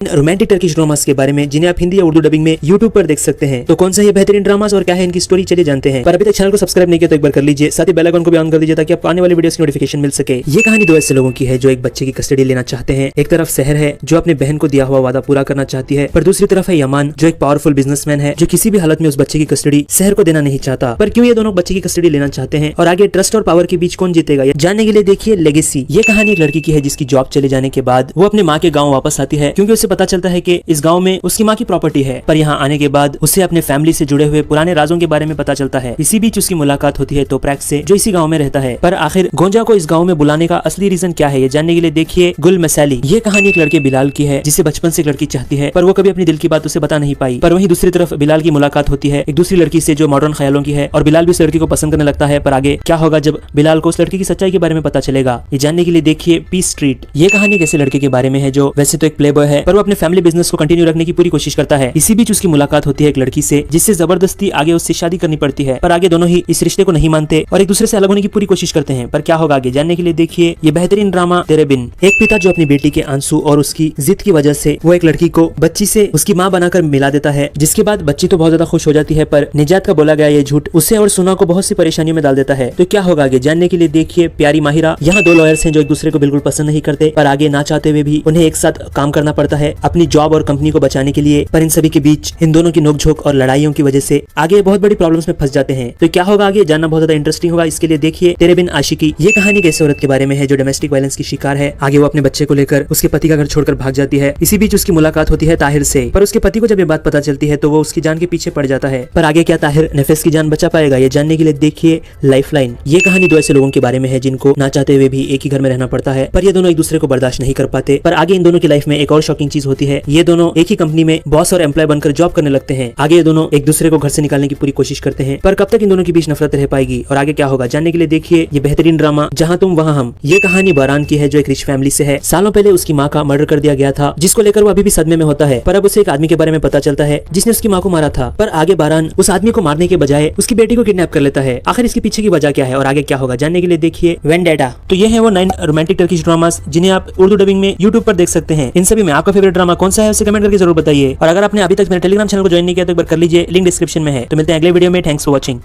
Romantic Turkish dramas के बारे में जिन्हें आप हिंदी या उर्दू डबिंग में यूट्यूब पर देख सकते हैं। तो कौन सा ये बेहतरीन ड्रामास और क्या है इनकी स्टोरी, चलिए जानते हैं। पर अभी तक चैनल को सब्सक्राइब नहीं किया तो एक बार कर लीजिए, साथ ही बेल आइकन को भी ऑन कर दीजिए ताकि आपको आने वाली वीडियोस की नोटिफिकेशन मिल सके। ये कहानी दो ऐसे लोगों की है जो एक बच्चे की कस्टडी लेना चाहते हैं। एक तरफ सहर है जो अपनी बहन को दिया हुआ वादा पूरा करना चाहती है, पर दूसरी तरफ है यमान जो एक पावरफुल बिजनेसमैन है जो किसी भी हालत में उस बच्चे की कस्टडी सहर को देना नहीं चाहता। पर क्यों ये दोनों बच्चे की कस्टडी लेना चाहते हैं और आगे ट्रस्ट और पावर के बीच कौन जीतेगा, ये जानने के लिए देखिए लेगेसी। ये कहानी एक लड़की की है जिसकी जॉब चले जाने के बाद वो अपने माँ के गाँव वापस आती है, क्योंकि उसे पता चलता है कि इस गाँव में उसकी माँ की प्रॉपर्टी है। पर यहाँ आने के बाद उसे अपने फैमिली से जुड़े हुए पुराने राजों के बारे में पता चलता है। इसी बीच उसकी मुलाकात होती है तोप्रैक से जो इसी गांव में रहता है। पर आखिर गोंजा को इस गांव में बुलाने का असली रीजन क्या है, ये जानने के लिए देखिए गुल मसाली। ये कहानी एक लड़के बिलाल की है जिसे बचपन से एक लड़की चाहती है, पर वो कभी अपनी दिल की बात उसे बता नहीं पाई। पर वहीं दूसरी तरफ बिलाल की मुलाकात होती है एक दूसरी लड़की से जो मॉडर्न ख्यालों की है, और बिलाल भी उस लड़की को पसंद करने लगता है। पर आगे क्या होगा जब बिलाल को उस लड़की की सच्चाई के बारे में पता चलेगा, ये जानने के लिए देखिए पीस स्ट्रीट। ये कहानी एक ऐसे लड़के के बारे में है जो वैसे तो एक प्ले बॉय है, पर वो अपने फैमिली बिजनेस को कंटिन्यू रखने की पूरी कोशिश करता है। इसी बीच उसकी मुलाकात होती है एक लड़की से जिससे जबरदस्ती आगे उससे शादी करनी पड़ती है। पर आगे दोनों ही इस रिश्ते को नहीं मानते और एक दूसरे से अलग होने की पूरी कोशिश करते हैं। पर क्या होगा आगे जानने के लिए देखिए ये बेहतरीन ड्रामा तेरे बिन। एक पिता जो अपनी बेटी के आंसू और उसकी जिद की वजह से वो एक लड़की को बच्ची से उसकी माँ बनाकर मिला देता है, जिसके बाद बच्ची तो बहुत ज्यादा खुश हो जाती है, पर निजात का बोला गया ये झूठ उसे और सुना को बहुत सी परेशानियों में डाल देता है। तो क्या होगा आगे जानने के लिए देखिए प्यारी माहिरा। यहाँ दो लॉयर्स हैं जो एक दूसरे को बिल्कुल पसंद नहीं करते, पर आगे ना चाहते हुए भी उन्हें एक साथ काम करना पड़ता है अपनी जॉब और कंपनी को बचाने के लिए। पर इन सभी के बीच इन दोनों की नोकझोंक और लड़ाइयों की वजह से आगे बहुत बड़ी प्रॉब्लम्स में फंस जाते हैं। तो क्या होगा आगे जानना बहुत ज्यादा इंटरेस्टिंग होगा। इसके लिए देखिए तेरे बिन आशिकी। ये कहानी एक ऐसे औरत के बारे में है जो डोमेस्टिक वायलेंस की शिकार है। आगे वो अपने बच्चे को लेकर उसके पति का घर छोड़कर भाग जाती है। इसी बीच उसकी मुलाकात होती है ताहिर से, पर उसके पति को जब ये बात पता चलती है तो वो उसकी जान के पीछे पड़ जाता है। पर आगे क्या ताहिर नफेस की जान बचा पाएगा, ये जानने के लिए देखिए लाइफलाइन। ये कहानी दो ऐसे लोगों के बारे में है जिनको ना चाहते हुए भी एक ही घर में रहना पड़ता है, पर ये दोनों एक दूसरे को बर्दाश्त नहीं कर पाते। पर आगे इन दोनों की लाइफ में एक और शॉकिंग चीज होती है, ये दोनों एक ही कंपनी में बॉस और एम्प्लॉय बनकर जॉब करने लगते हैं। आगे ये दोनों एक दूसरे को घर से निकालने की पूरी कोशिश करते हैं, पर कब तक इन दोनों के बीच नफरत रह पाएगी और आगे क्या होगा जानने के लिए देखिए ये बेहतरीन ड्रामा जहां तुम वहां हम। ये कहानी बारान की है जो एक रिच फैमिली से है। सालों पहले उसकी माँ का मर्डर कर दिया गया था, जिसको लेकर वो अभी भी सदमे में होता है। पर अब उसे एक आदमी के बारे में पता चलता है जिसने उसकी माँ को मारा था। पर आगे बारान उस आदमी को मारने के बजाय उसकी बेटी को किडनैप कर लेता है। आखिर इसके पीछे की वजह क्या है और आगे क्या होगा जानने के लिए देखिए वेंडेटा। तो ये है वो 9 रोमांटिक टर्किश ड्रामास जिन्हें आप उर्दू डबिंग में यूट्यूब पर देख सकते हैं। इन सभी में आपका फेवरेट ड्रामा कौन सा है उसे कमेंट करके जरूर बताइए। और अगर आपने अभी तक मेरे टेलीग्राम चैनल को ज्वाइन नहीं किया तो एक बार कर लीजिए, लिंक डिस्क्रिप्शन में है। तो मिलते हैं अगले वीडियो में। Thanks for watching.